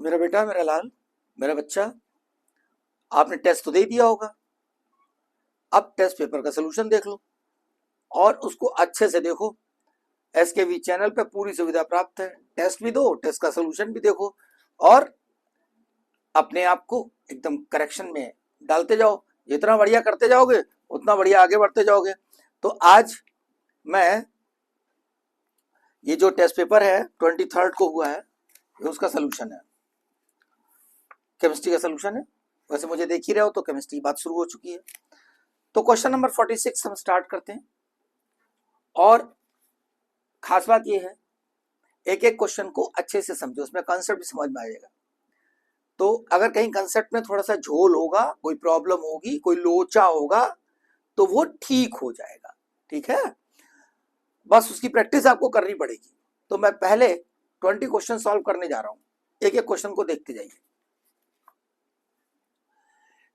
तो मेरा बेटा, मेरा लाल, मेरा बच्चा, आपने टेस्ट तो दे दिया होगा। अब टेस्ट पेपर का सोल्यूशन देख लो और उसको अच्छे से देखो। एसकेवी चैनल पे पूरी सुविधा प्राप्त है। टेस्ट भी दो, टेस्ट का सोल्यूशन भी देखो और अपने आप को एकदम करेक्शन में डालते जाओ। जितना बढ़िया करते जाओगे उतना बढ़िया आगे बढ़ते जाओगे। तो आज मैं ये जो टेस्ट पेपर है 23 को हुआ है, ये उसका सोल्यूशन है, केमिस्ट्री का सोल्यूशन है। वैसे मुझे देख ही रहे हो तो केमिस्ट्री की बात शुरू हो चुकी है। तो क्वेश्चन नंबर 46 हम स्टार्ट करते हैं। और खास बात ये है, एक एक क्वेश्चन को अच्छे से समझो, उसमें कंसेप्ट भी समझ में आएगा। तो अगर कहीं कंसेप्ट में थोड़ा सा झोल होगा, कोई प्रॉब्लम होगी, कोई लोचा होगा, तो वो ठीक हो जाएगा। ठीक है, बस उसकी प्रैक्टिस आपको करनी पड़ेगी। तो मैं पहले 20 क्वेश्चन सॉल्व करने जा रहा हूं, एक एक क्वेश्चन को देखते जाइए।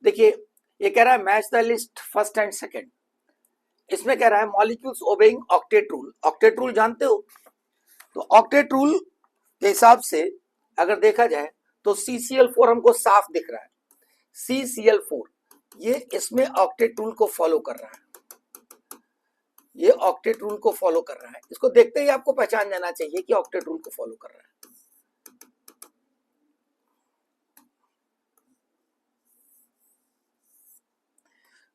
देखिए, ये कह रहा है match the list first and second. इसमें कह रहा है molecules obeying octet rule. Octet rule जानते हो? तो ऑक्टेट रूल के हिसाब से अगर देखा जाए तो CCl4 हमको साफ दिख रहा है। CCl4 ये इसमें ऑक्टेट रूल को फॉलो कर रहा है। ये ऑक्टेट रूल को फॉलो कर रहा है। इसको देखते ही आपको पहचान जाना चाहिए कि ऑक्टेट रूल को फॉलो कर रहा है।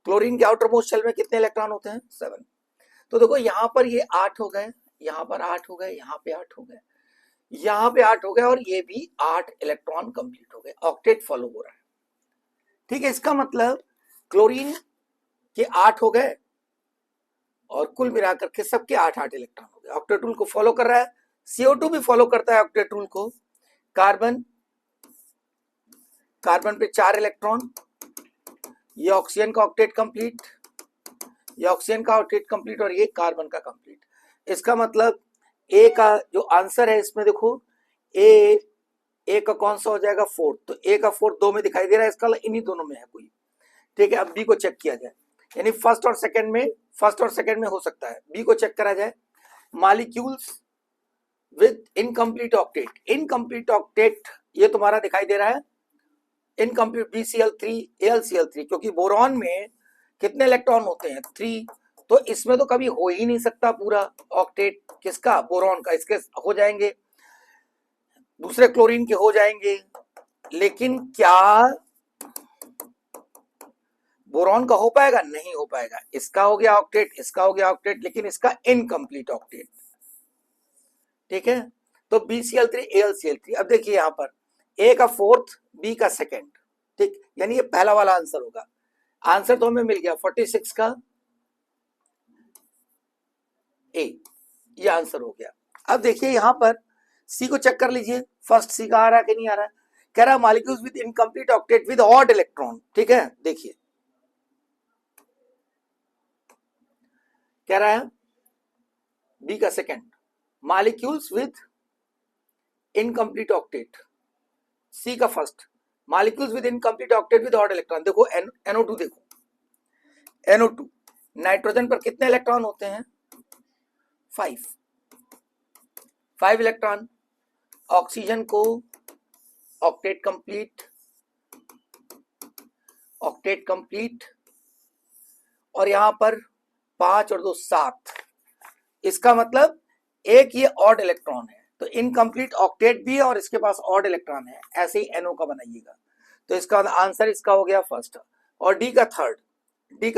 क्लोरीन के आउटर मोस्ट शेल में कितने इलेक्ट्रॉन होते हैं? 7। तो देखो यहां पर ये 8 हो गए, यहां पर 8 हो गए, यहां पे 8 हो गए, यहां पे 8 हो गए और ये भी 8 इलेक्ट्रॉन कंप्लीट हो गए। ऑक्टेट फॉलो हो रहा है। ठीक है, इसका मतलब क्लोरीन के 8 हो गए और कुल मिलाकर के सबके 8-8 इलेक्ट्रॉन हो गए। ऑक्टेट रूल को फॉलो कर रहा है। CO2 भी फॉलो करता है ऑक्टेट रूल को। कार्बन पे 4 इलेक्ट्रॉन, ये ऑक्सीजन का ऑक्टेट कंप्लीट, ये ऑक्सीजन का ऑक्टेट कंप्लीट और ये कार्बन का कंप्लीट। इसका मतलब ए का जो आंसर है इसमें देखो, ए का कौन सा हो जाएगा? 4। तो ए का 4 2 में दिखाई दे रहा है, इसका इन्हीं दोनों में है कोई। ठीक है, अब बी को चेक किया जाए, यानी फर्स्ट और सेकंड में हो सकता है। बी को चेक करा जाए, molecules with incomplete octet. Incomplete octet ये तुम्हारा दिखाई दे रहा है, इनकम्प्लीट BCl3 AlCl3, क्योंकि बोरॉन में कितने इलेक्ट्रॉन होते हैं? 3। तो इसमें तो कभी हो ही नहीं सकता पूरा ऑक्टेट। किसका? बोरॉन का। इसके हो जाएंगे, दूसरे क्लोरीन के हो जाएंगे, लेकिन क्या बोरॉन का हो पाएगा? नहीं हो पाएगा। इसका हो गया ऑक्टेट, इसका हो गया ऑक्टेट, लेकिन इसका इनकम्प्लीट ऑक्टेट। ठीक है, तो BCl3 AlCl3। अब देखिए यहां पर ए का 4th, बी का 2nd। ठीक, यानी ये पहला वाला आंसर होगा। आंसर तो हमें मिल गया 46 का ए, ये आंसर हो गया। अब देखिए यहां पर सी को चेक कर लीजिए, फर्स्ट सी का आ रहा है कि नहीं आ रहा है? कह रहा है molecules with incomplete octet with odd electron. ठीक है, देखिए कह रहा है बी का 2nd, molecules with incomplete octet. C का first, molecules with incomplete octet with odd electron. देखो NO2, देखो NO2 नाइट्रोजन पर कितने इलेक्ट्रॉन होते हैं? 5 इलेक्ट्रॉन। ऑक्सीजन को ऑक्टेट कंप्लीट, और यहां पर 5 और 2 7। इसका मतलब एक ये ऑड इलेक्ट्रॉन है, तो इनकम्प्लीट ऑक्टेट भी है और इसके पास ऑड इलेक्ट्रॉन है। ऐसे ही NO का बनाइएगा। तो इसका आंसर इसका हो गया फर्स्ट। और डी का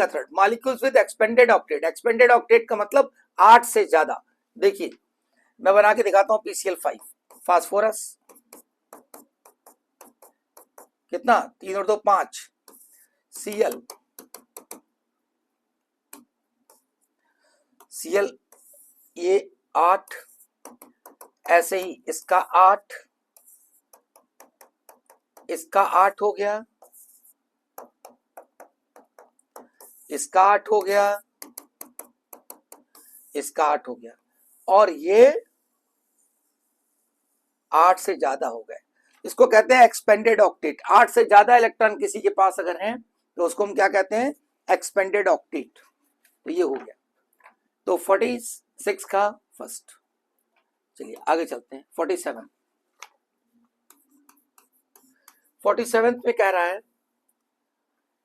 third molecules with expanded octet. Expanded octet का मतलब 8 से ज्यादा। देखिए मैं बना के दिखाता हूं। PCl5, फास्फोरस कितना? 3 और 2 5, Cl ये 8, ऐसे ही इसका 8, इसका 8 हो गया, इसका 8 हो गया, इसका 8 हो गया, और ये 8 से ज्यादा हो गए। इसको कहते हैं एक्सपेंडेड ऑक्टेट। 8 से ज्यादा इलेक्ट्रॉन किसी के पास अगर हैं तो उसको हम क्या कहते हैं? Expanded octet. तो ये हो गया। तो 46 का फर्स्ट। चलिए आगे चलते हैं। 47 47 में कह रहा है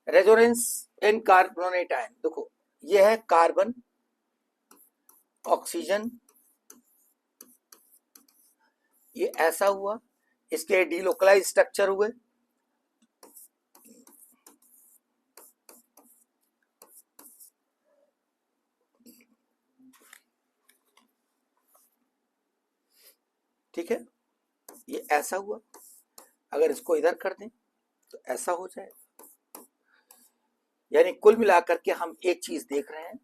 रेजोनेंस इन कार्बोनेट आयन। देखो ये है कार्बन, ऑक्सीजन, ये ऐसा हुआ, इसके डीलोकलाइज स्ट्रक्चर हुए, ठीक है, ये ऐसा हुआ, अगर इसको इधर कर दें तो ऐसा हो जाएगा। यानी कुल मिलाकर के हम एक चीज देख रहे हैं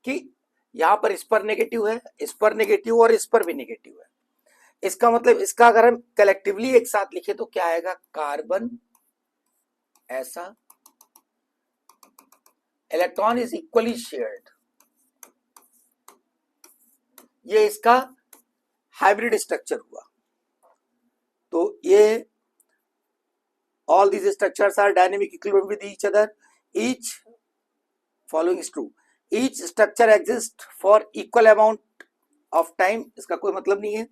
कि यहां पर इस पर नेगेटिव है, इस पर नेगेटिव और इस पर भी नेगेटिव है। इसका मतलब इसका अगर हम कलेक्टिवली एक साथ लिखे तो क्या आएगा, कार्बन ऐसा, इलेक्ट्रॉन इज इक्वली शेयर्ड, ये इसका हाइब्रिड स्ट्रक्चर हुआ। तो ये all these structures are dynamic equilibrium with each other, each following is true, each structure exists for equal amount of time, इसका कोई मतलब नहीं है।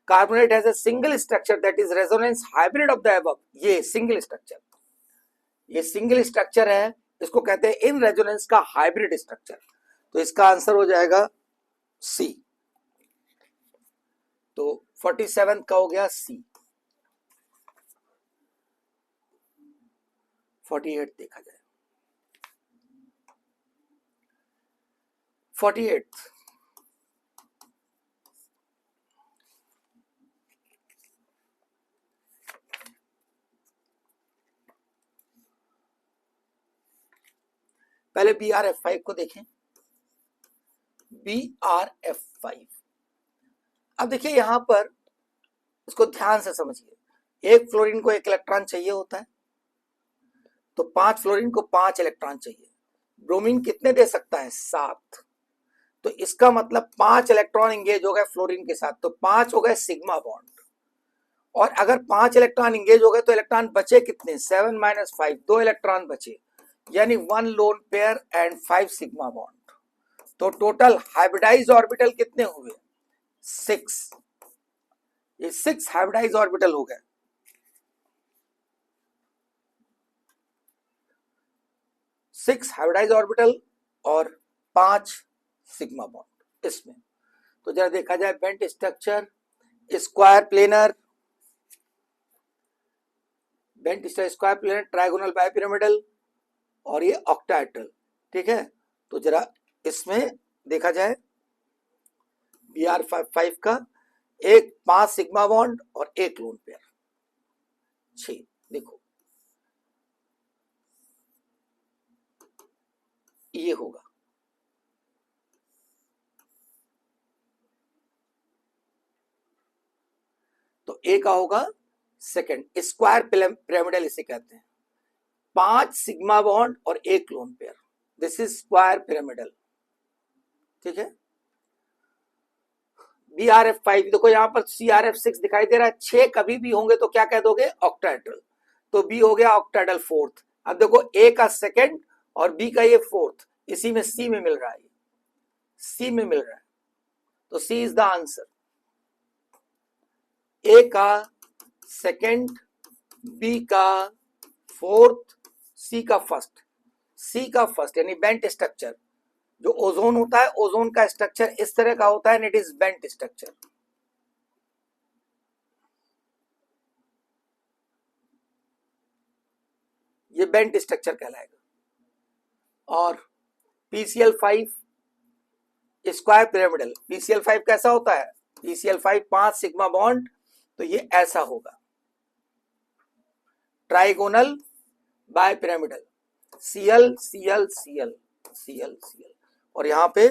Carbonate has a single structure that is resonance hybrid of the above, ये single structure, ये single structure है, इसको कहते हैं इन रेजोनेंस का हाइब्रिड स्ट्रक्चर। तो इसका आंसर हो जाएगा सी। तो 47 का हो गया सी। 48 देखा जाए। 48 पहले BrF5 को देखें। BrF5, अब देखिए यहां पर इसको ध्यान से समझिए। एक फ्लोरीन को एक इलेक्ट्रॉन चाहिए होता है, तो 5 फ्लोरीन को 5 इलेक्ट्रॉन चाहिए। ब्रोमीन कितने दे सकता है, 7। तो इसका मतलब 5 इलेक्ट्रॉन इंगेज हो गए फ्लोरीन के साथ, तो 5 हो गए सिग्मा बॉन्ड। और अगर 5 इलेक्ट्रॉन इंगेज हो गए तो इलेक्ट्रॉन बचे कितने, 7 - 5, 2 इलेक्ट्रॉन बचे, यानी 1 lone pair and 5 sigma bond. तो टोटल हाइब्रिडाइज ऑर्बिटल कितने हुए, 6। ये 6 हाइब्रिडाइज ऑर्बिटल हो गए। 6 हाइब्रिडाइज ऑर्बिटल और 5 सिग्मा बॉन्ड इसमें। तो जरा देखा जाए bent structure, square planar, bent square planar, trigonal bipyramidal और ये ऑक्टाहेड्रल, ठीक है। तो जरा इसमें देखा जाए BrF5 का एक 5 सिग्मा बॉन्ड और एक लोन पेयर, 6। देखो ये होगा, तो ए का होगा सेकंड, स्क्वायर पिरामिडल इसे कहते हैं। 5 सिग्मा बॉन्ड और एक lone pair, this is square pyramidal, ठीक है। BrF5 देखो यहां पर CrF6 दिखाई दे रहा है, 6 कभी भी होंगे तो क्या कह दोगे, ऑक्टाहेड्रल। तो बी हो गया ऑक्टाहेड्रल 4th। अब देखो ए का सेकंड और बी का ये 4th, इसी में सी में मिल रहा है, सी में मिल रहा है, तो सी इज द आंसर। ए का सेकंड, बी का 4th, सी का फर्स्ट। सी का फर्स्ट यानी बेंट स्ट्रक्चर, जो ओजोन होता है, ओजोन का स्ट्रक्चर इस तरह का होता है, and it is bent structure. ये बेंट स्ट्रक्चर कहलाएगा। और PCl5 स्क्वायर पिरामिडल, PCl5 कैसा होता है, PCl5 5 सिग्मा बॉन्ड, तो ये ऐसा होगा, trigonal bipyramidal, Cl Cl Cl Cl Cl, और यहां पे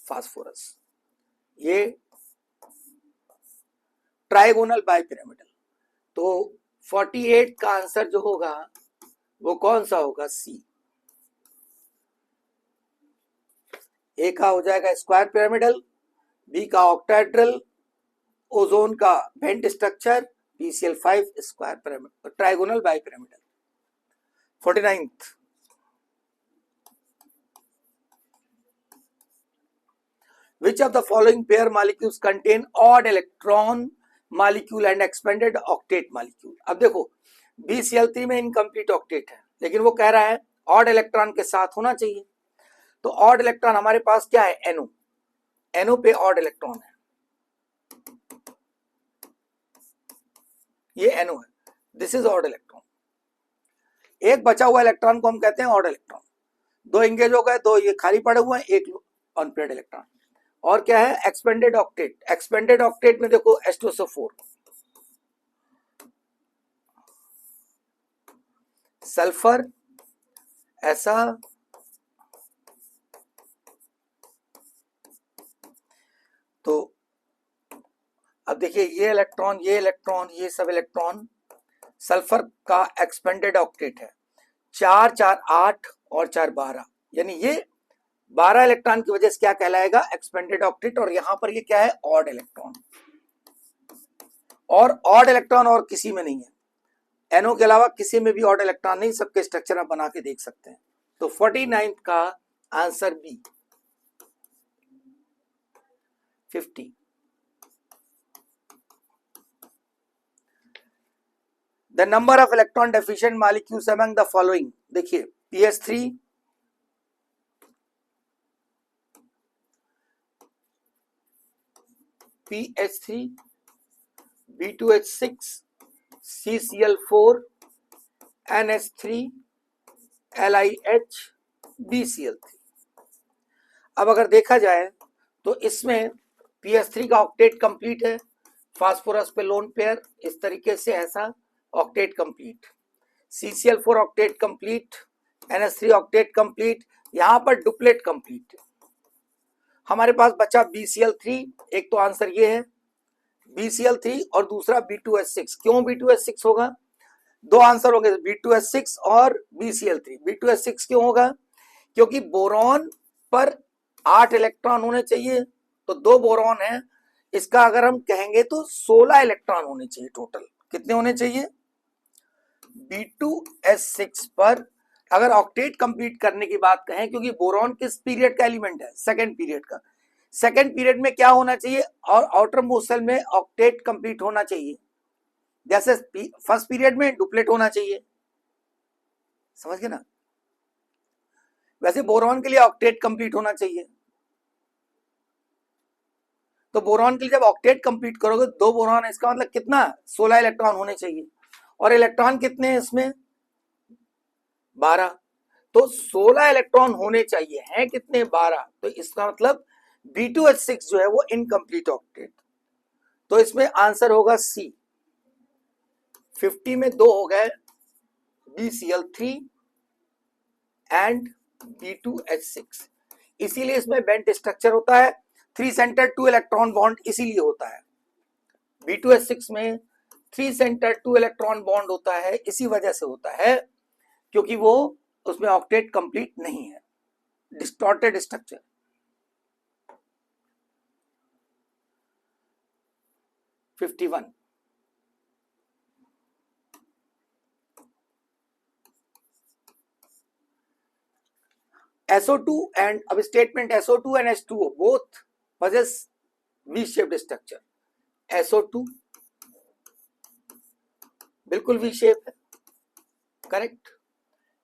फास्फोरस, ये ट्राइगोनल बाइपिरामिडल। तो 48 का आंसर जो होगा वो कौन सा होगा, सी। ए का हो जाएगा स्क्वायर पिरामिडल, बी का ऑक्टाहेड्रल, ओजोन का went structure, PCl5 square pyramidal, trigonal bipyramidal. 49th, which of the following pair molecules contain odd electron molecule and expanded octet molecule. अब देखो BCl3 में इनकम्प्लीट ऑक्टेट है, लेकिन वो कह रहा है ऑड इलेक्ट्रॉन के साथ होना चाहिए। तो ऑड इलेक्ट्रॉन हमारे पास क्या है, NO, NO पे ऑड इलेक्ट्रॉन है, ये NO है, दिस इज ऑड इलेक्ट्रॉन। एक बचा हुआ इलेक्ट्रॉन को हम कहते हैं ऑड इलेक्ट्रॉन। दो इंगेज हो गए, दो ये खाली पड़े हुए हैं, एक अनपेयर्ड इलेक्ट्रॉन। और क्या है, एक्सपेंडेड ऑक्टेट। एक्सपेंडेड ऑक्टेट में देखो H2SO4, सल्फर, ऐसा, तो अब देखिए ये इलेक्ट्रॉन, ये इलेक्ट्रॉन, ये सब इलेक्ट्रॉन सल्फर का एक्सपेंडेड ऑक्टेट है। 4 4 8 और 4 12, यानी ये 12 इलेक्ट्रॉन की वजह से क्या कहलाएगा, एक्सपेंडेड ऑक्टेट। और यहां पर ये क्या है, ऑड इलेक्ट्रॉन। और ऑड इलेक्ट्रॉन और किसी में नहीं है, NO के अलावा किसी में भी ऑड इलेक्ट्रॉन नहीं, सबके स्ट्रक्चर आप बना के देख सकते हैं। तो 49 का answer be 50। The number of electron deficient molecules among the following, देखिए PS3, PH3, B2H6, CCl4, NH3, LiH, BCl3। अब अगर देखा जाए तो इसमें PS3 का ऑक्टेट कंप्लीट है, फास्फोरस पे लोन पेयर, इस तरीके से ऐसा octet complete. CCl4 octet complete, NH3 octet complete, यहां पर डुप्लेट कंप्लीट। हमारे पास बचा BCl3, एक तो आंसर ये है BCl3 और दूसरा B2H6। क्यों B2H6 होगा, दो आंसर होंगे, B2H6 और BCl3। B2H6 क्यों होगा, क्योंकि बोरॉन पर 8 इलेक्ट्रॉन होने चाहिए, तो 2 बोरॉन है, इसका अगर हम कहेंगे तो 16 इलेक्ट्रॉन होने चाहिए टोटल। कितने होने चाहिए, B2H6 पर अगर ऑक्टेट कंप्लीट करने की बात कहें, क्योंकि बोरॉन किस पीरियड का एलिमेंट है, सेकेंड पीरियड का। सेकेंड पीरियड में क्या होना चाहिए, और आउटर मोस्ट शेल में ऑक्टेट कंप्लीट होना चाहिए, जैसे फर्स्ट पीरियड में डुप्लेट होना चाहिए, समझ गए ना। वैसे बोरॉन के लिए ऑक्टेट कंप्लीट होना चाहिए, तो बोरॉन के लिए जब ऑक्टेट कंप्लीट करोगे, 2 बोरॉन है, इसका मतलब कितना, 16 इलेक्ट्रॉन होने चाहिए। और इलेक्ट्रॉन कितने हैं इसमें, 12, तो 16 इलेक्ट्रॉन होने चाहिए, हैं कितने, 12, तो इसका मतलब B2H6 जो है वो इनकम्प्लीट ऑक्टेट। तो इसमें आंसर होगा C। 50 में 2 हो गए, BCl3 एंड B2H6, इसीलिए इसमें बेंट स्ट्रक्चर होता है, 3 सेंटर 2 इलेक्ट्रॉन बॉन्ड इसीलिए होता है। B2H6 में 3 सेंटर 2 इलेक्ट्रॉन बॉन्ड होता है, इसी वजह से होता है, क्योंकि वो उसमें ऑक्टेट कंप्लीट नहीं है, डिस्टॉर्टेड स्ट्रक्चर। (51) SO2 and अब statement SO2 and H2O both possess V-shaped structure। SO2 बिल्कुल V शेप है, करेक्ट।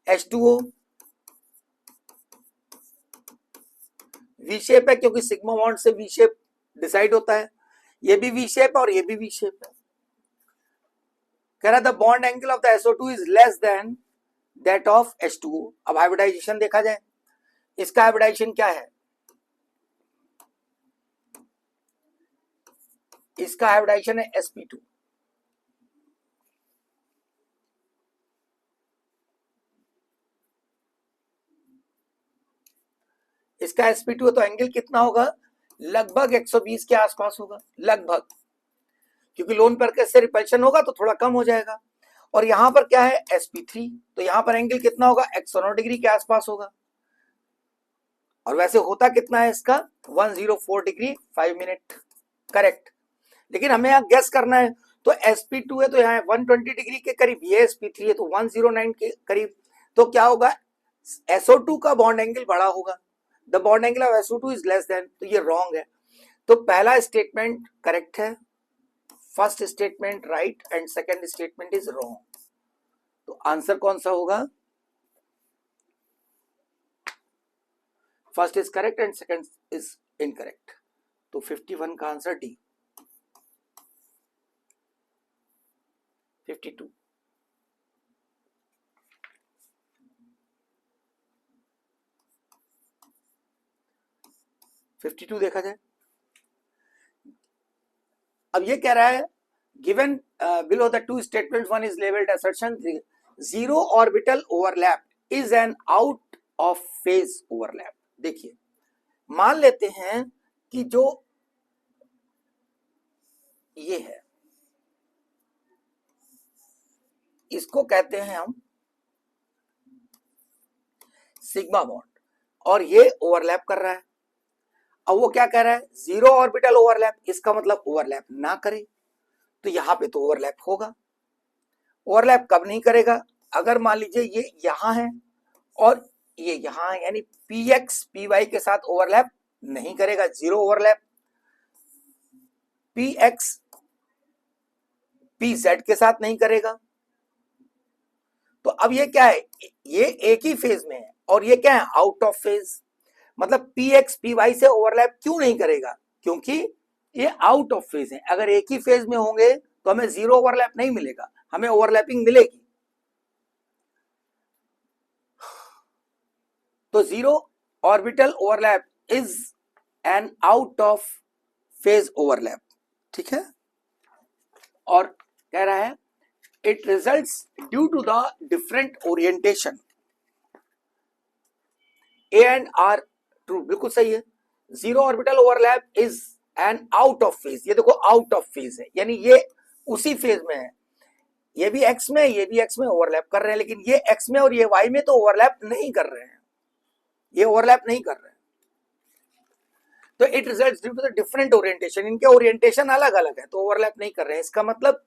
H2O V शेप है, क्योंकि सिग्मा बॉन्ड से V शेप डिसाइड होता है, ये भी V शेप है और ये भी V शेप है। कह रहा the bond angle of the SO2 is less than that of H2O। अब हाइब्रिडाइजेशन देखा जाए, इसका हाइब्रिडाइजेशन क्या है, इसका हाइब्रिडाइजेशन है sp2, इसका sp2 है, तो एंगल कितना होगा, लगभग 120 के आसपास होगा, लगभग, क्योंकि लोन पेयर से रिपल्शन होगा तो थोड़ा कम हो जाएगा। और यहां पर क्या है, sp3, तो यहां पर एंगल कितना होगा, 109 डिग्री के आसपास होगा। और वैसे होता कितना है इसका, 104 डिग्री 5 मिनट, करेक्ट। लेकिन हमें यहाँ गेस करना है, तो sp2 है तो यहाँ 120 डिग्री के करीब, ये sp3 है तो 109 के करीब, तो क्या होगा, SO2 का बॉन्ड एंगल बड़ा होगा, the bond angle of SO2 is less than, तो ये रॉन्ग है। तो पहला स्टेटमेंट करेक्ट है, first statement right and second statement is wrong. तो आंसर कौन सा होगा? First is correct and second is incorrect. तो 51 का आंसर डी। 52 52 देखा जाए। अब ये कह रहा है given below the two statements one is labelled assertion zero orbital overlap is an out of phase overlap. देखिए मान लेते हैं कि जो ये है इसको कहते हैं हम सिग्मा बॉन्ड और ये ओवरलैप कर रहा है। अब वो क्या कह रहा है? जीरो ऑर्बिटल ओवरलैप, इसका मतलब ओवरलैप ना करे। तो यहां पे तो ओवरलैप होगा। ओवरलैप कब नहीं करेगा? अगर मान लीजिए ये यहां है और ये यहां है, यानी पी एक्स पी वाई के साथ ओवरलैप नहीं करेगा, zero overlap. P x P Z के साथ नहीं करेगा। तो अब ये क्या है? ये एक ही फेज में है और ये क्या है? Out of phase. मतलब पी एक्स पी वाई से ओवरलैप क्यों नहीं करेगा? क्योंकि ये आउट ऑफ फेज है। अगर एक ही फेज में होंगे तो हमें जीरो ओवरलैप नहीं मिलेगा, हमें ओवरलैपिंग मिलेगी। तो zero orbital overlap is an out of phase overlap. ठीक है। और कह रहा है it results due to the different orientation A and R true. बिल्कुल सही है। Zero orbital overlap is an out of phase. ये देखो आउट ऑफ फेज है, यानी ये उसी फेज में है। ये भी एक्स में ये भी एक्स में ओवरलैप कर रहे हैं, लेकिन ये एक्स में और ये वाई में तो ओवरलैप नहीं कर रहे हैं, ये ओवरलैप नहीं कर रहे हैं। तो it results due to the different orientation, इनके ओरिएंटेशन अलग अलग है तो ओवरलैप नहीं कर रहे हैं। इसका मतलब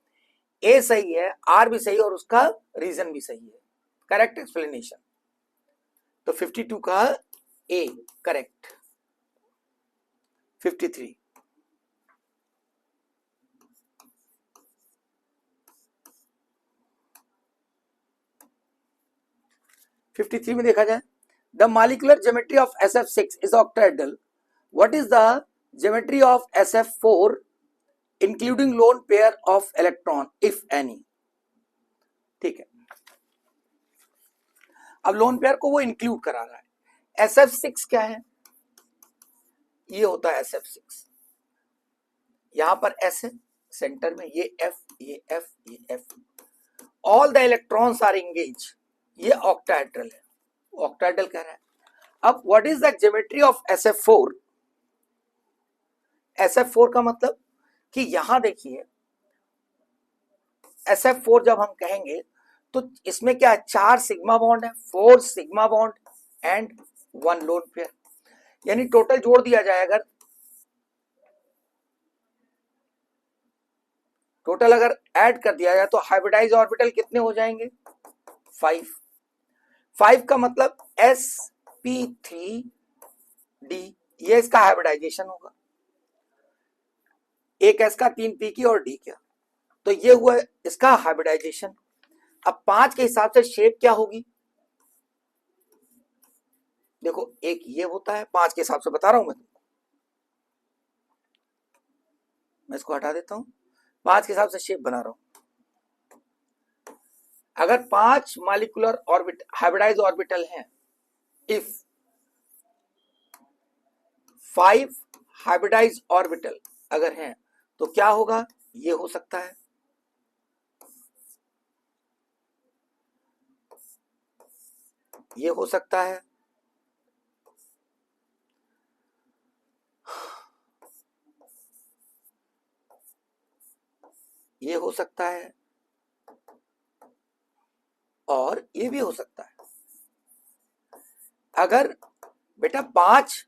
ए सही है, आर भी सही है और उसका रीजन भी सही है। Correct explanation. तो 52 का ए करेक्ट। 53 53 में देखा जाए the molecular geometry of SF6 is octahedral. What is the geometry of SF4 including lone pair of electron if any. ठीक है। अब लोन पेयर को वो इंक्लूड करा रहा है। SF6 क्या है? ये होता है SF6। यहां पर S है सेंटर में, ये F ये F ये F। All the electrons are engage. ये ऑक्टाहेड्रल है, ऑक्टाहेड्रल कह रहा है। अब what is the geometry of SF4? SF4 का मतलब कि यहां देखिए SF4 जब हम कहेंगे तो इसमें क्या है? 4 सिग्मा बॉन्ड है, 4 sigma bond and 1 lone pair, यानी टोटल जोड़ दिया जाए अगर, टोटल अगर ऐड कर दिया जाए तो हाइब्रिडाइज ऑर्बिटल कितने हो जाएंगे? 5। 5 का मतलब sp3d, ये इसका हाइब्रिडाइजेशन होगा। एक s का 3 p की और d का, तो ये हुआ इसका हाइब्रिडाइजेशन। अब 5 के हिसाब से शेप क्या होगी? देखो एक ये होता है, 5 के हिसाब से बता रहा हूं मैं इसको हटा देता हूं। 5 के हिसाब से शेप बना रहा हूं। अगर 5 मॉलिक्यूलर ऑर्बिट हाइब्रिडाइज ऑर्बिटल हैं, इफ 5 हाइब्रिडाइज ऑर्बिटल अगर हैं तो क्या होगा? ये हो सकता है, ये हो सकता है, ये हो सकता है और ये भी हो सकता है। अगर बेटा 5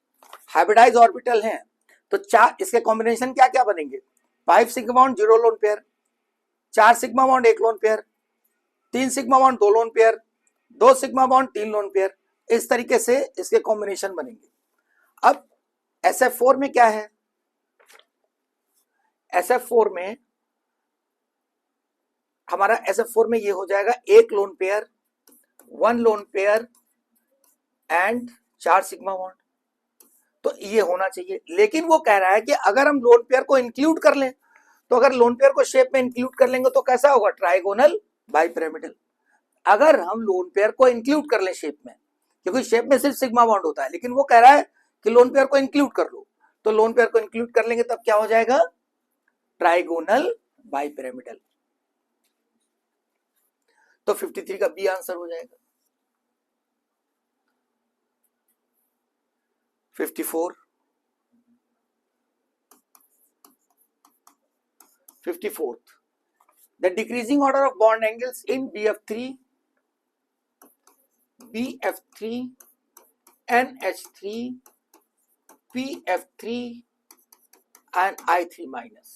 हाइब्रिडाइज ऑर्बिटल हैं तो 4 इसके कॉम्बिनेशन क्या क्या बनेंगे? 5 sigma bond 0 lone pair, 4 sigma bond 1 lone pair, 3 sigma bond 2 lone pair, 2 sigma bond 3 lone pair. इस तरीके से इसके कॉम्बिनेशन बनेंगे। अब SF4 में क्या है? SF4 में हमारा SF4 में ये हो जाएगा एक lone pair, one lone pair and 4 sigma bond. तो ये होना चाहिए, लेकिन वो कह रहा है कि अगर हम लोन पेयर को इंक्लूड कर लें, तो अगर लोन पेयर को शेप में इंक्लूड कर लेंगे तो कैसा होगा, ट्राइगोनल बाइपिरामिडल। अगर हम लोन पेयर को इंक्लूड कर लें शेप में, क्योंकि शेप में सिर्फ सिग्मा बॉन्ड होता है, लेकिन वो कह रहा है कि लोन पेयर को इंक्लूड कर लो, तो लोन पेयर को इंक्लूड कर लेंगे तब क्या हो जाएगा, ट्राइगोनल बाइपिरामिडल। तो 53 का बी आंसर हो जाएगा। 54, 54th, the decreasing order of bond angles in BF3, BF3, NH3, PF3 and I3 minus।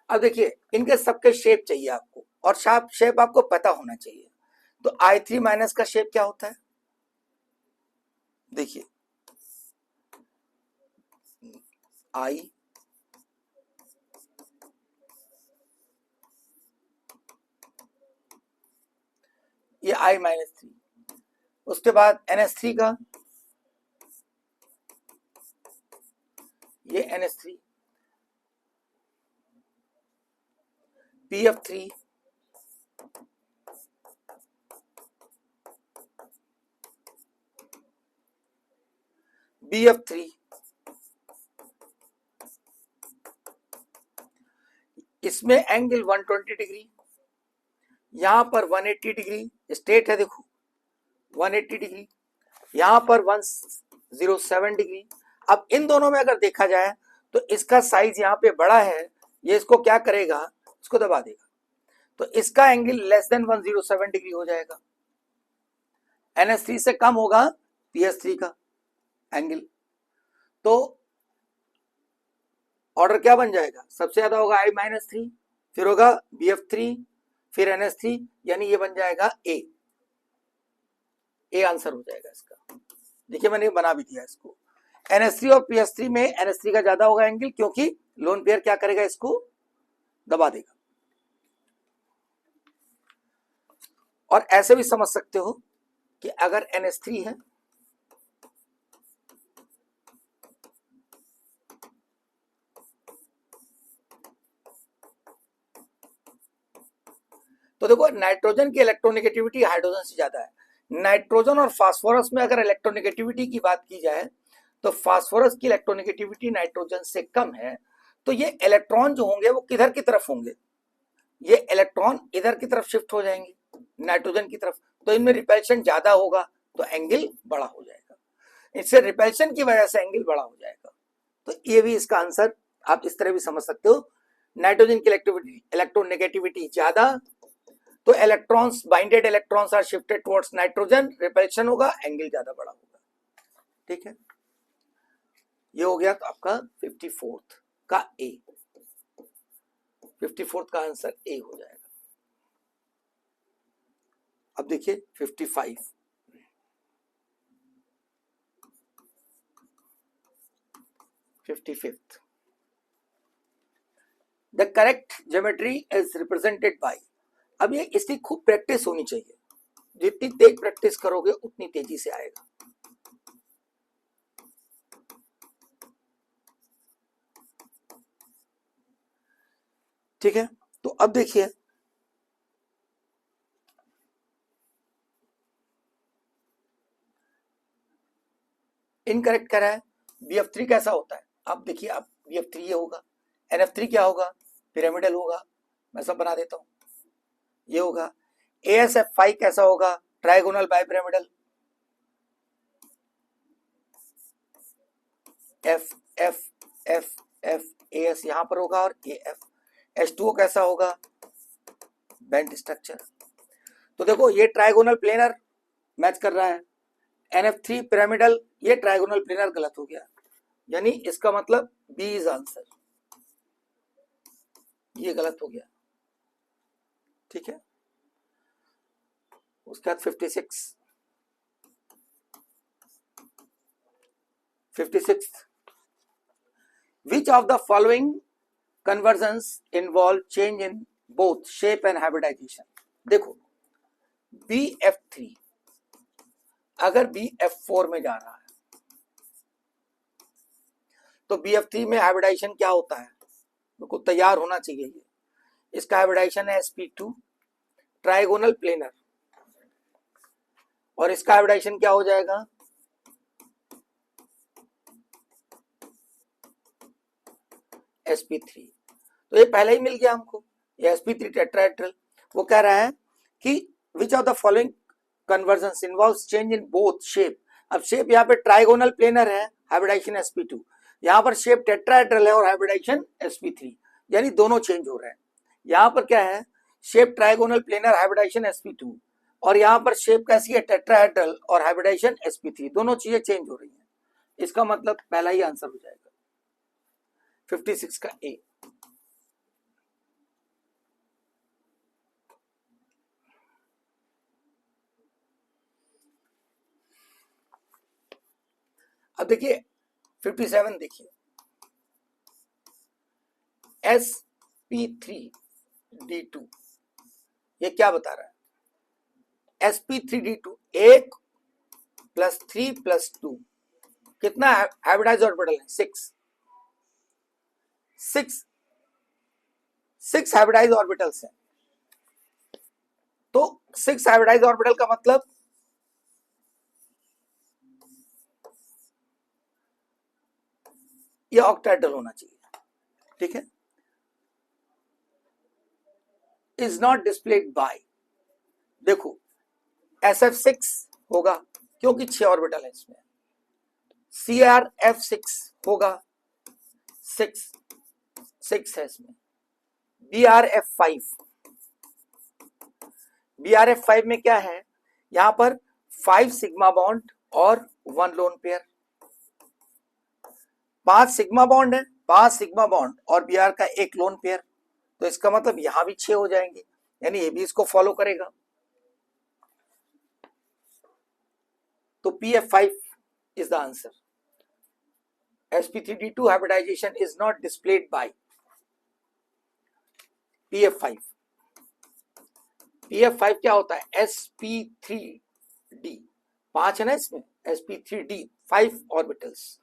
अब देखिए इनके सबके शेप चाहिए आपको, और शेप आपको पता होना चाहिए। तो I3 माइनस का शेप क्या होता है, देखिए I, ये I-3, उसके बाद NH3 का ये NH3, PF3, BF3, इसमें एंगल 120 डिग्री, यहां पर 180 डिग्री स्ट्रेट है, देखो 180 डिग्री, यहां पर 107 डिग्री। अब इन दोनों में अगर देखा जाए तो इसका साइज यहाँ पे बड़ा है, ये इसको क्या करेगा, इसको दबा देगा, तो इसका एंगल लेस देन 107 डिग्री हो जाएगा। NH3 से कम होगा PS3 का एंगल, तो ऑर्डर क्या बन जाएगा, सबसे ज्यादा होगा I-3, फिर होगा BF3, फिर NH3, यानी ये बन जाएगा ए आंसर हो जाएगा इसका। देखिए मैंने बना भी दिया इसको, NH3 और PS3 में NH3 का ज्यादा होगा एंगल, क्योंकि लोन पेयर क्या करेगा, इसको दबा देगा। और ऐसे भी समझ सकते हो कि अगर NH3 है तो देखो नाइट्रोजन की इलेक्ट्रोनेगेटिविटी हाइड्रोजन से ज्यादा है। नाइट्रोजन और फास्फोरस में अगर इलेक्ट्रोनेगेटिविटी की बात की जाए तो फास्फोरस की इलेक्ट्रोनेगेटिविटी नाइट्रोजन से कम है। तो ये इलेक्ट्रॉन जो होंगे वो किधर की तरफ होंगे, ये इलेक्ट्रॉन इधर की तरफ शिफ्ट हो जाएंगे, नाइट्रोजन की तरफ, तो इनमें रिपल्शन ज्यादा होगा, तो एंगल बड़ा हो जाएगा। इससे रिपल्शन की वजह से एंगल बड़ा हो जाएगा। तो ये भी इसका आंसर आप इस तरह भी समझ सकते हो, नाइट्रोजन की इलेक्ट्रोनेगेटिविटी ज्यादा, तो electrons, binded electrons are shifted towards nitrogen, repulsion होगा, एंगल ज्यादा बड़ा होगा। ठीक है, ये हो गया तो आपका 54th का ए, 54th का आंसर ए हो जाएगा। अब देखिए 55, the correct geometry is represented by. अब ये इसकी खूब प्रैक्टिस होनी चाहिए, जितनी तेज प्रैक्टिस करोगे उतनी तेजी से आएगा। ठीक है, तो अब देखिए इनकरेक्ट कह रहा है, BF3 कैसा होता है, अब देखिए अब BF3 ये होगा, NF3 क्या होगा, पिरामिडल होगा, मैं सब बना देता हूं, ये होगा। AsF5 कैसा होगा, trigonal bipyramidal, F F F F AS यहां पर होगा और AF। H2O कैसा होगा, बेंट स्ट्रक्चर। तो देखो ये ट्राइगोनल प्लेनर मैच कर रहा है, NF3 पिरामिडल, ये ट्राइगोनल प्लेनर गलत हो गया, यानी इसका मतलब बी इज आंसर, ये गलत हो गया। ठीक है, उसके बाद 56, 56, which of the following conversions involve change in both shape and hybridization. देखो BF3 अगर BF4 में जा रहा है तो BF3 में हाइब्रिडाइजेशन क्या होता है, बिल्कुल तैयार होना चाहिए ये। इसका हाइब्रिडाइजेशन है sp2 ट्राइगोनल प्लेनर, और इसका हाइब्रिडाइजेशन क्या हो जाएगा sp3। तो ये पहले ही मिल गया हमको, ये sp3 टेट्राहेड्रल। वो कह रहा है कि विच of the following convergence involves change in both shape. अब शेप यहाँ पे ट्राइगोनल प्लेनर है, हाइब्रिडाइजेशन sp2, यहाँ पर शेप टेट्राहेड्रल है और हाइब्रिडाइजेशन sp3, यानी दोनों चेंज हो रहे हैं। यहाँ पर क्या है, shape trigonal planar hybridisation sp2, और यहाँ पर शेप कैसी है टेट्राहेड्रल और हाइब्रिडाइजेशन sp3, दोनों चीजें चेंज हो रही हैं। इसका मतलब पहला ही आंसर हो जाएगा 56 का ए। अब देखिए 57 देखिए, sp3d2 ये क्या बता रहा है, sp3d2 1 + 3 + 2 कितना हाइब्रिडाइज ऑर्बिटल है, 6 हाइब्रिडाइज ऑर्बिटल्स हैं। तो 6 हाइब्रिडाइज ऑर्बिटल का मतलब ये ऑक्टाहेड्रल होना चाहिए, ठीक है। इज नॉट डिस्प्लेड बाय, देखो SF6 होगा क्योंकि 6 ऑर्बिटल है इसमें, CRF6 होगा 6 है इसमें, BRF5 में क्या है, यहां पर 5 सिग्मा बॉन्ड और 1 लोन पेयर, 5 सिग्मा बॉन्ड है, 5 सिग्मा बॉन्ड और Br का 1 लोन पेयर, तो इसका मतलब यहां भी 6 हो जाएंगे, यानी ये भी इसको फॉलो करेगा। तो PF5 is the answer. sp3d2 hybridization is not displayed by PF5। PF5 क्या होता है, sp3d 5 है ना इसमें, sp3d 5 ऑर्बिटल्स,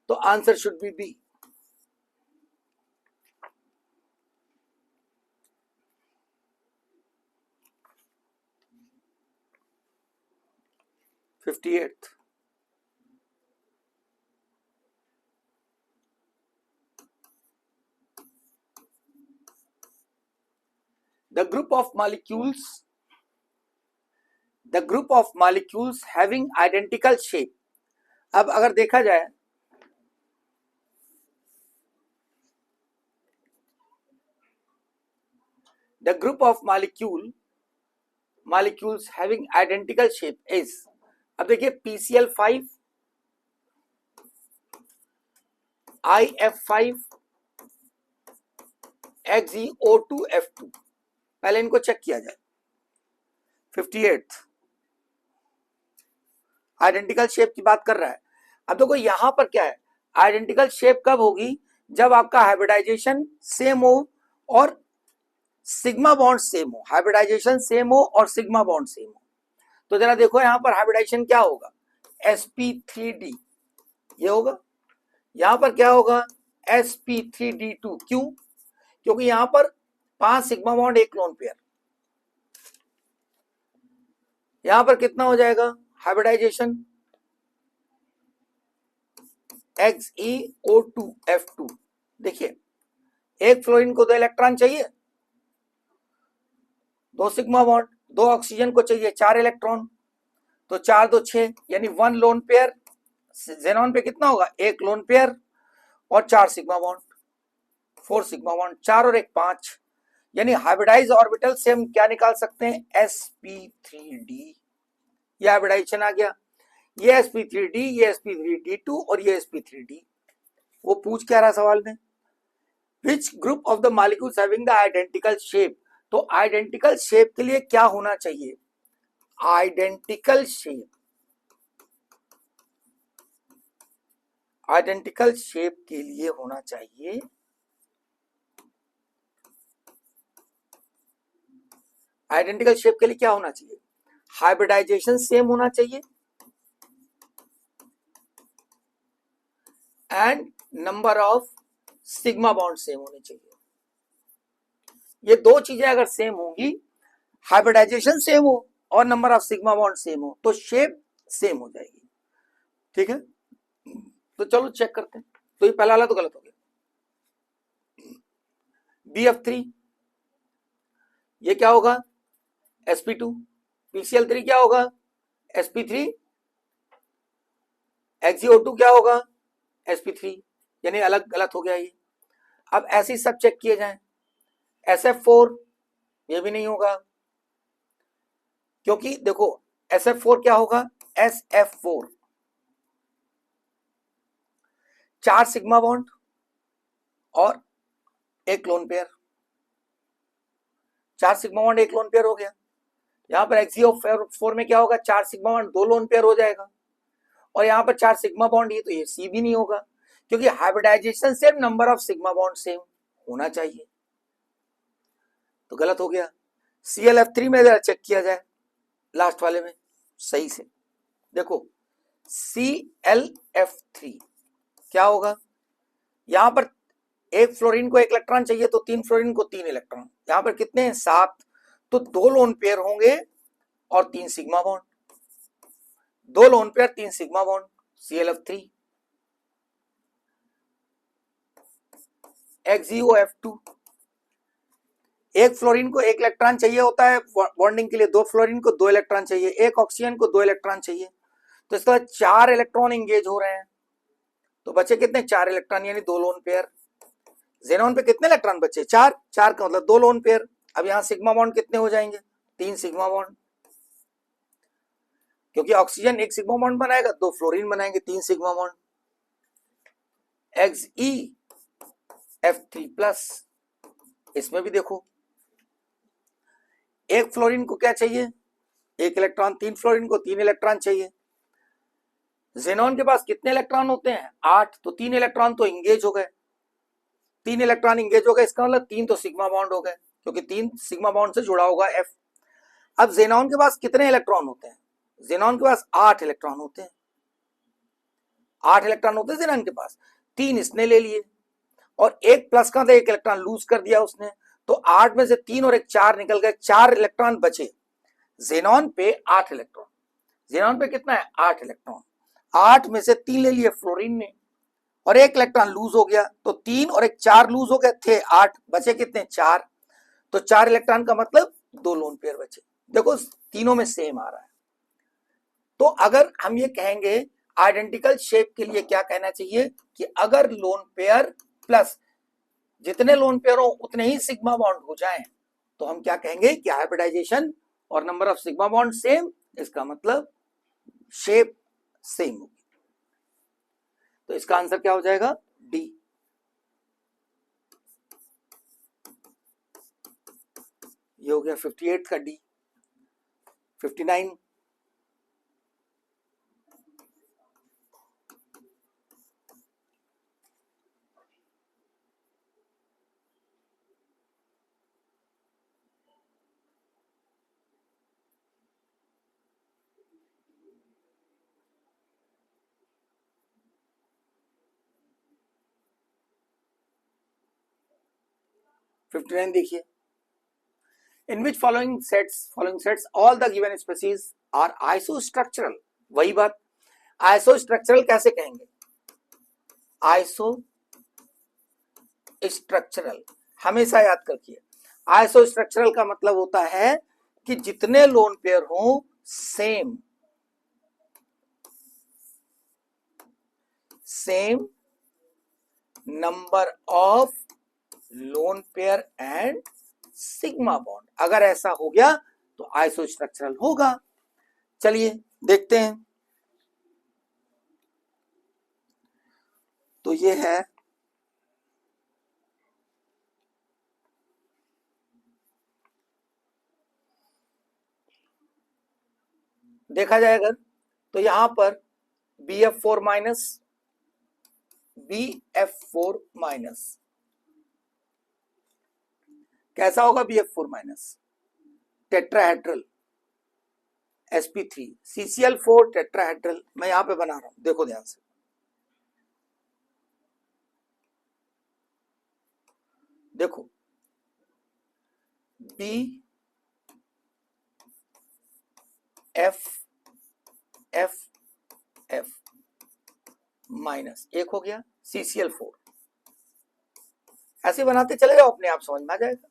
तो answer should be B. Fifty eight, the group of molecules having identical shape। अब अगर देखा जाए the group of molecules having identical shape is, अब देखिए PCl5, IF5, XeO2F2, पहले इनको चेक किया जाए। 58 आइडेंटिकल शेप की बात कर रहा है। अब देखो यहां पर क्या है, आइडेंटिकल शेप कब होगी, जब आपका हाइब्रिडाइजेशन सेम हो और सिग्मा बॉन्ड सेम हो, हाइब्रिडाइजेशन सेम हो और सिग्मा बॉन्ड सेम हो। तो जरा देखो यहां पर हाइब्रिडाइजेशन क्या होगा, sp3d ये होगा, यहां पर क्या होगा sp3d2, क्यों, क्योंकि यहां पर 5 सिग्मा बॉन्ड 1 लोन पेयर, यहां पर कितना हो जाएगा हाइब्रिडाइजेशन XeO2F2। देखिए एक फ्लोरीन को 2 इलेक्ट्रॉन चाहिए, 2 सिग्मा बॉन्ड, 2 ऑक्सीजन को चाहिए 4 इलेक्ट्रॉन, तो 4 2 6, यानी 1 लोन पेयर, जेनॉन पे कितना होगा 1 लोन पेयर और 4 सिग्मा बॉन्ड, 4 सिग्मा बॉन्ड, 4 और 1 5, यानी हाइब्रिडाइज ऑर्बिटल से हम क्या निकाल सकते हैं sp3d, ये हाइब्रिडाइजेशन आ गया, ये sp3d, ये sp3d2 और ये sp3d। वो पूछ क्या रहा सवाल में, which group of the molecules having the identical shape, तो आइडेंटिकल शेप के लिए क्या होना चाहिए, आइडेंटिकल शेप, आइडेंटिकल शेप के लिए होना चाहिए आइडेंटिकल शेप के लिए क्या होना चाहिए? हाइब्रिडाइजेशन सेम होना चाहिए and number of sigma bond same होने चाहिए। ये दो चीजें अगर सेम होंगी, हाइब्रिडाइजेशन सेम हो और number of sigma bond same हो, तो शेप सेम हो जाएगी। ठीक है, तो चलो चेक करते हैं। तो ये पहला वाला तो गलत हो गया। BF3 ये क्या होगा? sp2। PCl3 क्या होगा? sp3। XeO2 क्या होगा? sp3। यानी अलग गलत हो गया ये। अब ऐसे ही सब चेक किए जाएं। SF4 ये भी नहीं होगा, क्योंकि देखो SF4 क्या होगा? SF4 4 सिग्मा बॉन्ड और एक लोन पेयर। 4 सिग्मा बॉन्ड एक लोन पेयर हो गया। यहां पर XeO4 में क्या होगा? 4 सिग्मा बॉन्ड 2 लोन पेयर हो जाएगा। और यहां पर 4 सिग्मा बॉन्ड, ये तो ये C भी नहीं होगा, क्योंकि hybridization same, number of sigma bond same होना चाहिए, तो गलत हो गया। ClF3 में जरा चेक किया जाए, लास्ट वाले में सही से देखो। ClF3 क्या होगा? यहां पर एक फ्लोरीन को 1 इलेक्ट्रॉन चाहिए, तो 3 फ्लोरीन को 3 इलेक्ट्रॉन। यहां पर कितने हैं? 7। तो 2 लोन पेयर होंगे और 3 sigma bond. 2 lone pair 3 sigma bond, ClF3। XeOF2 एक फ्लोरीन को 1 इलेक्ट्रॉन चाहिए होता है बॉन्डिंग के लिए, 2 फ्लोरीन को 2 इलेक्ट्रॉन चाहिए, एक ऑक्सीजन को 2 इलेक्ट्रॉन चाहिए, तो इसका 4 इलेक्ट्रॉन इंगेज हो रहे हैं। तो बचे कितने? 4 इलेक्ट्रॉन, यानी 2 लोन पेयर। जेनॉन पे कितने इलेक्ट्रॉन बचे? 4। 4 का मतलब 2 लोन पेयर। अब यहां सिग्मा बॉन्ड कितने हो जाएंगे? 3 सिग्मा बॉन्ड, क्योंकि ऑक्सीजन 1 सिग्मा बॉन्ड बनाएगा, 2 फ्लोरीन बनाएंगे, 3 सिग्मा बॉन्ड। XeF3+, इसमें भी देखो एक फ्लोरीन को क्या चाहिए? 1 इलेक्ट्रॉन, 3 फ्लोरीन को 3 इलेक्ट्रॉन चाहिए। जेनॉन के पास कितने इलेक्ट्रॉन होते हैं? 8। तो 3 इलेक्ट्रॉन तो इंगेज हो गए, 3 इलेक्ट्रॉन इंगेज हो गए, इसका मतलब 3 तो सिग्मा बॉन्ड हो गए, क्योंकि 3 सिग्मा बॉन्ड से जुड़ा होगा F। अब जेनॉन के पास कितने इलेक्ट्रॉन होते हैं? जेनॉन के पास 8 इलेक्ट्रॉन होते हैं। 8 इलेक्ट्रॉन होते हैं जेनॉन के पास, 3 इसने ले लिए और एक प्लस का था, 1 इलेक्ट्रॉन लूज कर दिया उसने, तो 8 में से 3 और 1 4 निकल गए, 4 इलेक्ट्रॉन बचे। जेनॉन पे 8 इलेक्ट्रॉन, जेनॉन पे कितना है? 8 इलेक्ट्रॉन। 8 में से 3 ले लिए फ्लोरीन ने और 1 इलेक्ट्रॉन लूज हो गया, तो 3 और 1 4 लूज हो गए थे, 8 बचे कितने? 4। तो 4 इलेक्ट्रॉन का मतलब 2 लोन पेयर बचे। देखो तीनों में सेम आ रहा है। तो अगर हम ये कहेंगे आइडेंटिकल शेप के लिए क्या कहना चाहिए कि अगर लोन पेयर प्लस जितने लोन पेयर हो उतने ही सिग्मा बॉन्ड हो जाएं, तो हम क्या कहेंगे कि हाइब्रिडाइजेशन और number of sigma bond same, इसका मतलब शेप सेम होगी। तो इसका आंसर क्या हो जाएगा? डी। ये हो गया 58 का डी। 59 59 देखिए, in which following sets all the given species are isostructural. वही बात, आइसोस्ट्रक्चरल कैसे कहेंगे? आइसो स्ट्रक्चरल हमेशा याद रखिए, आइसो स्ट्रक्चरल का मतलब होता है कि जितने लोन पेयर हो same number of lone pair and sigma bond. अगर ऐसा हो गया तो आइसो स्ट्रक्चरल होगा। चलिए देखते हैं। तो ये है देखा जाए अगर, तो यहां पर BF4 माइनस BF4 माइनस कैसा होगा? BF4 minus tetrahedral sp3, CCl4 tetrahedral. मैं यहां पे बना रहा हूं, देखो ध्यान से। देखो B F F F minus एक हो गया CCl4। ऐसे बनाते चले जाओ, अपने आप समझ में आ जाएगा।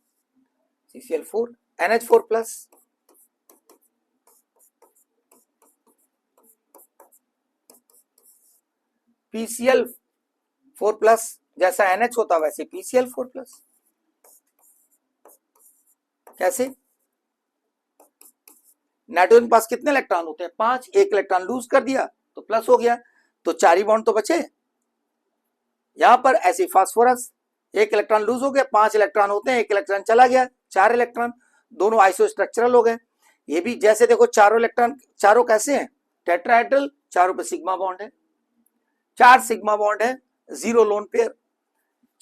CCl4 NH4 plus, PCl4 plus, जैसा NH होता वैसे PCl4 प्लस। कैसे? नाइट्रोजन के पास कितने इलेक्ट्रॉन होते हैं? 5, एक इलेक्ट्रॉन लूज कर दिया तो प्लस हो गया, तो 4 ही बॉन्ड तो बचे। यहां पर ऐसे फास्फोरस, एक इलेक्ट्रॉन लूज हो गया, 5 इलेक्ट्रॉन होते हैं, एक इलेक्ट्रॉन चला गया, 4 इलेक्ट्रॉन, दोनों आइसोस्ट्रक्चरल हो गए। ये भी जैसे देखो चारों इलेक्ट्रॉन, चारों कैसे हैं? टेट्राहेड्रल, चारों पे सिग्मा बॉन्ड है, 4 सिग्मा बॉन्ड है, 0 lone pair,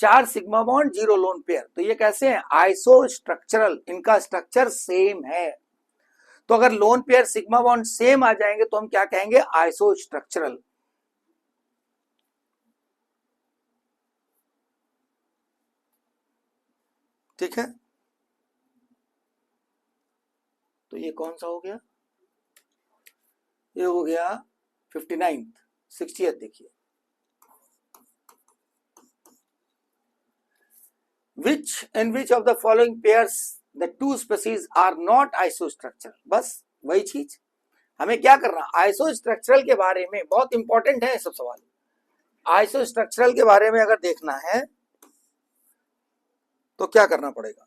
4 sigma bond 0 lone pair. तो ये कैसे हैं? आइसोस्ट्रक्चरल, इनका स्ट्रक्चर सेम है। तो अगर lone pair sigma bond same आ जाएंगे तो हम क्या कहेंगे? आइसोस्ट्रक्चरल। ठीक है, तो ये कौन सा हो गया? ये हो गया 59th, 60th। देखिए, in which of the following pairs the two species are not isostructural? बस वही चीज हमें क्या करना, आइसोस्ट्रक्चरल के बारे में बहुत इंपॉर्टेंट है सब सवाल। आइसोस्ट्रक्चरल के बारे में अगर देखना है तो क्या करना पड़ेगा?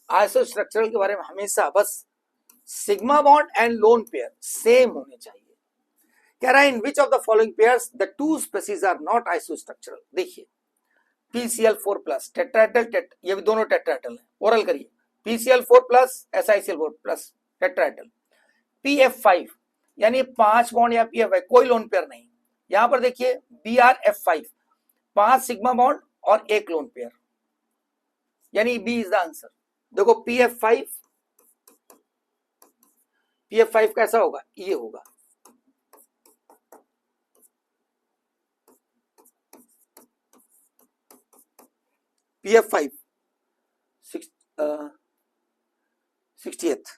आइसोस्ट्रक्चरल के बारे में हमेशा बस sigma bond and lone pair same होने चाहिए। कह रहा है in which of the following pairs the two species are not isostructural. देखिए PCl4 प्लस टेट्राहेड्रल, ये भी दोनों टेट्राहेड्रल है, ओरल करिए। PCl4 plus SiCl4 plus tetrahedral. PF5 यानी 5 बॉन्ड या PF5, कोई लोन पेयर नहीं। यहां पर देखिए BrF5, 5 सिग्मा बॉन्ड और 1 लोन पेयर, यानी B इज द आंसर। देखो PF5 कैसा होगा? ये होगा। PF5 60th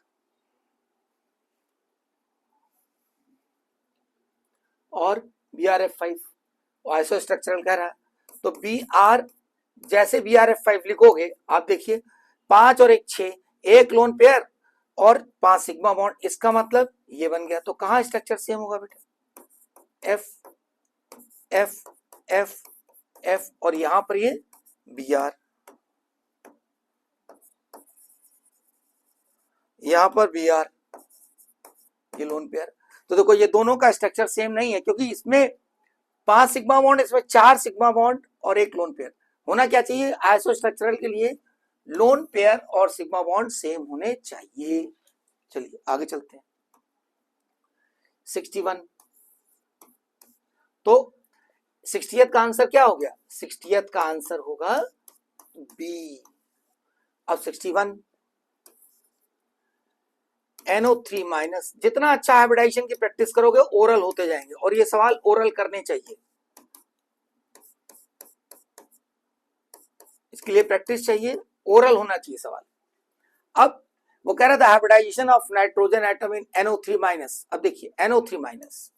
और BrF5 आइसोस्ट्रक्चरल कह रहा है, तो BR, जैसे BrF5 लिखोगे आप देखिए 5 और 1 6, 1 लोन पेयर और 5 सिग्मा बॉन्ड, इसका मतलब ये बन गया। तो कहां स्ट्रक्चर सेम होगा बेटा? F F F F और यहां पर ये Br, यहां पर Br, ये लोन पेयर। तो देखो ये दोनों का स्ट्रक्चर सेम नहीं है, क्योंकि इसमें 5 सिग्मा बॉन्ड, इसमें 4 सिग्मा बॉन्ड और 1 लोन पेयर। होना क्या चाहिए? आइसोस्ट्रक्चरल के लिए लोन पेयर और सिग्मा बॉन्ड सेम होने चाहिए। चलिए आगे चलते हैं। 61, तो 60th का आंसर क्या हो गया? 60th का आंसर होगा बी। अब 61 NO3 माइनस, जितना अच्छा हाइब्रिडाइजेशन की प्रैक्टिस करोगे ओरल होते जाएंगे, और ये सवाल ओरल करने चाहिए, इसके लिए प्रैक्टिस चाहिए, ओरल होना चाहिए सवाल। अब वो कह रहा था hybridization of nitrogen atom in NO3 minus. अब देखिए NO3 माइनस,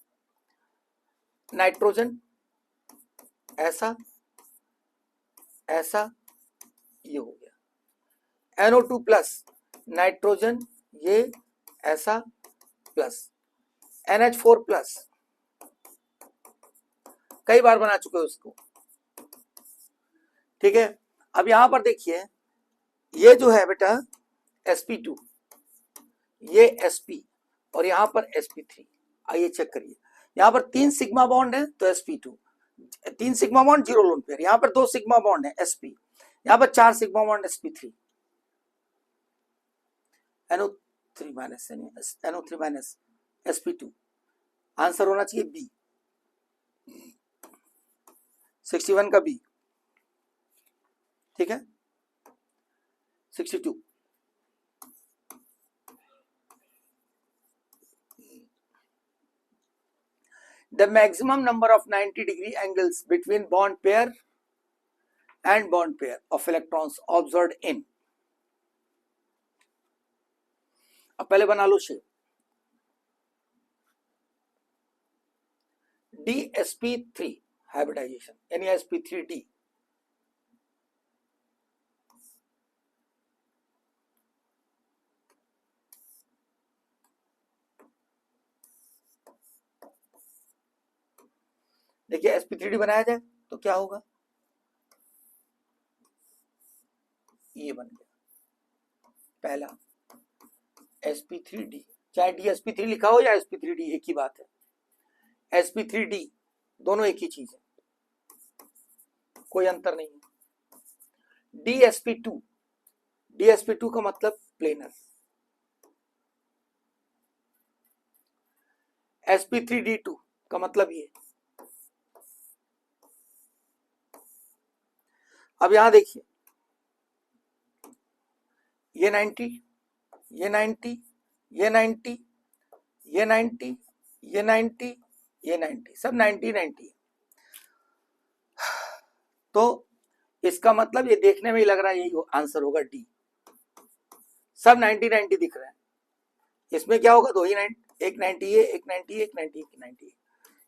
नाइट्रोजन ऐसा ऐसा, ये हो गया। NO2 प्लस, नाइट्रोजन ये ऐसा प्लस, NH4 प्लस, कई बार बना चुके हो उसको। ठीक है, अब यहां पर देखिए ये जो है बेटा sp2, ये sp और यहां पर sp3। आइए चेक करिए, यहां पर 3 सिग्मा बॉन्ड है तो sp2, 3 sigma bond 0 lone pair, यहां पर 2 सिग्मा बॉन्ड है sp, यहां पर 4 sigma bond sp3। NO3 minus sp2, answer होना चाहिए बी, 61 का बी। ठीक है, 62. The maximum number of 90-degree angles between bond pair and bond pair of electrons observed in. अब पहले बना लो शेप. DsP3 hybridization यानी sp3d. देखिए sp3d बनाया जाए तो क्या होगा, ये बन गया पहला sp3d. चाहे dsp3 लिखा हो या sp3d एक ही बात है. sp3d दोनों एक ही चीज है, कोई अंतर नहीं है. dsp2, dsp2 का मतलब प्लेनर. sp3d2 का मतलब ये. अब यहां देखिए, ये 90, ये 90, ये 90, ये 90, ये 90, ये 90, सब 90 90. तो इसका मतलब ये देखने में ही लग रहा है यही आंसर होगा डी. सब 90 90 दिख रहे हैं. इसमें क्या होगा, दो ही 90, एक 90 है, एक 90, एक 90, एक 90.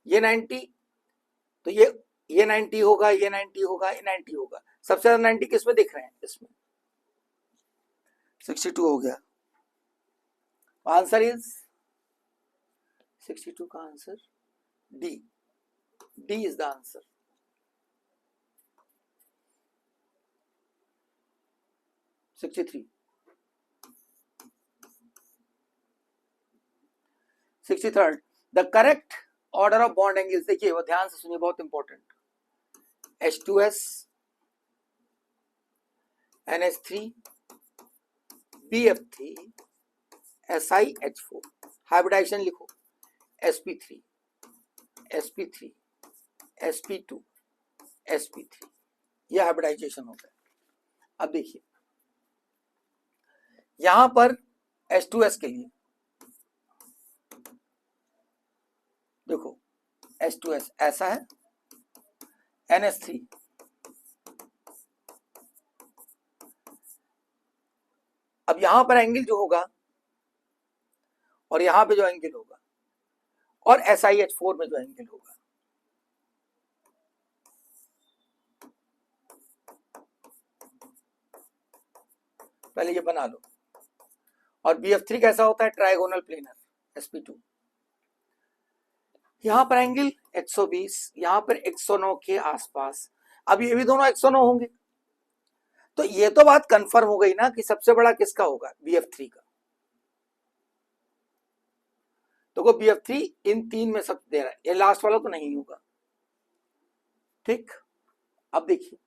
ये 90 तो ये 90 होगा, ये 90 होगा, ये 90 होगा. सबसे ज्यादा 90 किसमें दिख रहे हैं, इसमें. 62 हो गया. आंसर इज 62 का answer D. D is the answer. Sixty 63rd, the correct order of bond angles. देखिए वो ध्यान से सुनिए, बहुत important. H2S, NH3, BF3, SiH4. Hybridisation लिखो, sp3, sp3, sp2, sp3. यह हाइब्रिडाइजेशन होता है. अब देखिए यहां पर H2S के लिए देखो, H2S ऐसा है, NH3 अब यहां पर एंगल जो होगा और यहां पे जो एंगल होगा और SiH4 में जो एंगल होगा, पहले ये बना लो. और BF3 कैसा होता है, ट्राइगोनल प्लेनर sp2. यहां पर एंगल 120, यहां पर 109 के आसपास. अब ये भी दोनों 109 होंगे. तो ये तो बात कंफर्म हो गई ना कि सबसे बड़ा किसका होगा, BF3 का. तो BF3 इन तीन में सब दे रहा है, ये लास्ट वाला तो नहीं होगा. ठीक. अब देखिए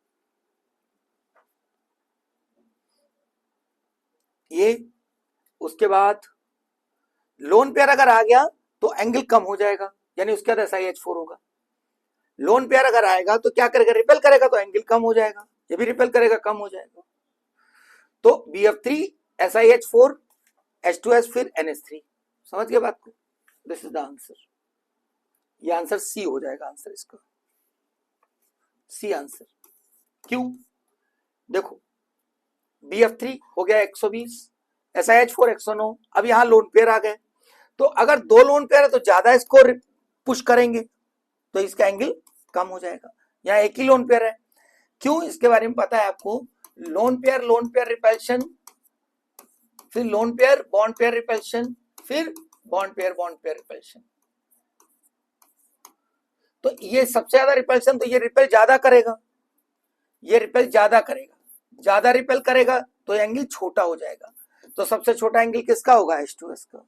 ये, उसके बाद लोन पेयर अगर आ गया तो एंगल कम हो जाएगा, यानी उसके बाद SiH4 होगा. लोन पेयर अगर आएगा तो क्या करेगा, रिपेल करेगा तो एंगल कम हो जाएगा. ये भी रिपेल करेगा, कम हो जाएगा. तो BF3, SiH4, H2S, फिर NH3. समझ गए बात को. This is the answer. ये आंसर सी हो जाएगा. आंसर इसका सी आंसर. क्यों, देखो BF3 हो गया 120, SiH4 109. अब यहां लोन पेयर आ गए, तो अगर दो लोन पेयर है तो ज्यादा इसको पुश करेंगे तो इसका एंगल कम हो जाएगा. यहाँ एक ही लोन पेयर है. क्यों, इसके बारे में पता है आपको. लोन पेयर रिपल्शन, फिर lone pair bond pair repulsion, फिर बॉन्ड पेयर रिपल्शन. तो ये सबसे ज्यादा रिपल्शन, तो ये रिपेल ज्यादा करेगा, ये रिपेल ज्यादा करेगा. ज्यादा रिपेल करेगा तो एंगल छोटा हो जाएगा. तो सबसे छोटा एंगल किसका होगा, H2S का.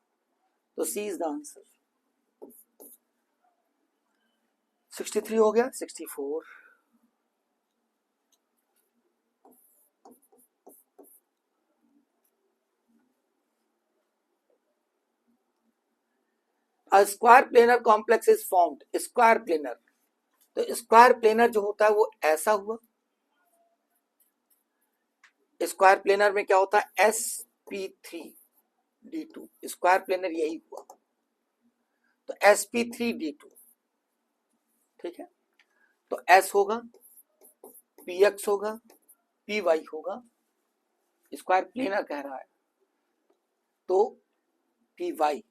तो सी इज द आंसर. 63 हो गया. 64, A square planar complex is formed. Square planar, तो स्क्वायर प्लेनर जो होता है वो ऐसा हुआ, स्क्वायर प्लेनर में क्या होता है, sp3d2, स्क्वायर प्लेनर यही हुआ, तो sp3d2, ठीक है। तो s होगा, px होगा, py होगा, स्क्वायर प्लेनर कह रहा है तो py।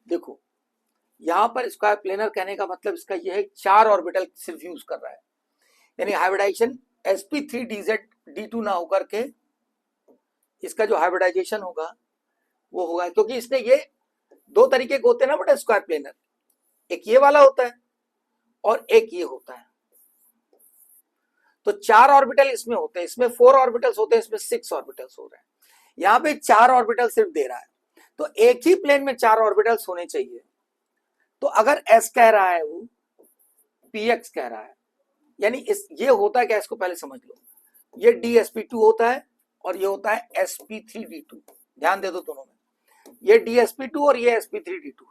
देखो यहां पर स्क्वायर प्लेनर कहने का मतलब इसका यह है 4 ऑर्बिटल सिर्फ यूज कर रहा है, यानी हाइब्रिडाइजेशन sp3dz d2 ना होकर के इसका जो हाइब्रिडाइजेशन होगा वो होगा, क्योंकि इसने ये दो तरीके के होते हैं ना बेटा स्क्वायर प्लेनर, एक ये वाला होता है और एक ये होता है। तो 4 ऑर्बिटल इसमें होते हैं, इसमें 4 ऑर्बिटल्स होते हैं, इसमें 6 ऑर्बिटल्स हो रहे हैं, यहां पे 4 ऑर्बिटल सिर्फ दे रहा है, तो एक ही प्लेन में 4 ऑर्बिटल्स होने चाहिए। तो अगर s कह रहा है वो px कह रहा है, यानी इस ये होता है क्या, इसको पहले समझ लो, ये dsp2 होता है और ये होता है sp3d2, ध्यान दे दो दोनों में, ये dsp2 और ये sp3d2।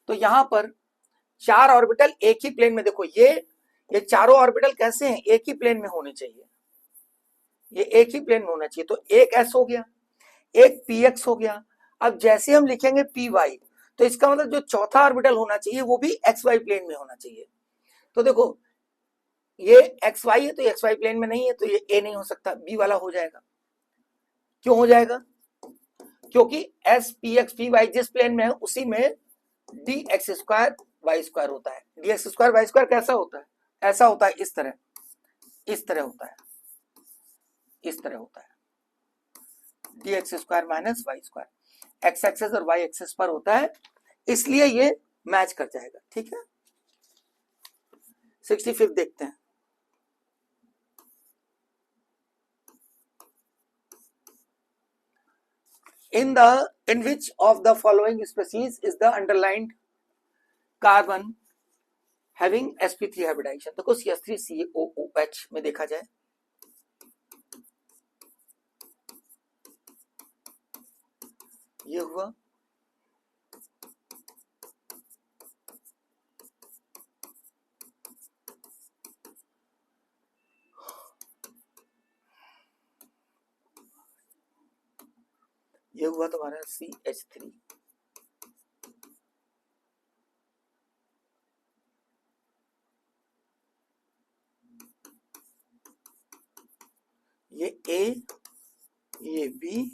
तो यहां पर 4 ऑर्बिटल एक ही प्लेन में, देखो ये चारों ऑर्बिटल कैसे हैं, एक ही प्लेन में होने चाहिए, ये एक ही प्लेन में होना चाहिए। तो एक s हो गया, एक px हो गया। अब जैसे हम लिखेंगे py, तो इसका मतलब जो चौथा ऑर्बिटल होना चाहिए वो भी xy प्लेन में होना चाहिए। तो देखो ये xy है तो xy प्लेन में नहीं है, तो ये a नहीं हो सकता, b वाला हो जाएगा। क्यों हो जाएगा, क्योंकि s px py जिस प्लेन में है उसी में dx स्क्वायर वाई स्क्वायर होता है। dx स्क्वायर वाई स्क्वायर कैसा होता है, ऐसा होता है, इस तरह होता है, इस तरह होता है, dx square minus y square x axis और y एक्सेस पर होता है, इसलिए ये मैच कर जाएगा, ठीक है। 65 देखते हैं। in which of the following species is the underlined carbon having sp3 hybridization, देखो CH3COOH में देखा जाए, ये हुआ, ये हुआ तुम्हारा CH3, ये A, ये B,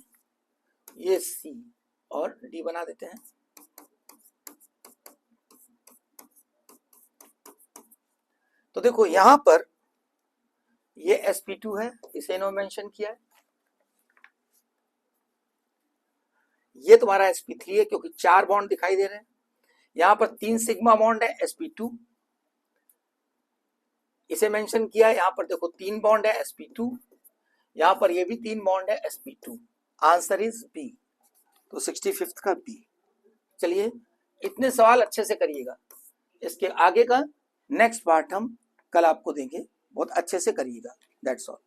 ये C और D बना देते हैं। तो देखो यहां पर ये sp2 है, इसे इन्होंने मेंशन किया है, ये तुम्हारा sp3 है क्योंकि 4 बॉन्ड दिखाई दे रहे हैं, यहां पर 3 सिग्मा बॉन्ड है sp2, इसे मेंशन किया है, यहां पर देखो 3 बॉन्ड है sp2, यहां पर ये भी 3 बॉन्ड है sp2, आंसर इज बी, तो 65 का बी। चलिए इतने सवाल अच्छे से करिएगा, इसके आगे का नेक्स्ट पार्ट हम कल आपको देंगे, बहुत अच्छे से करिएगा, दैट्स ऑल।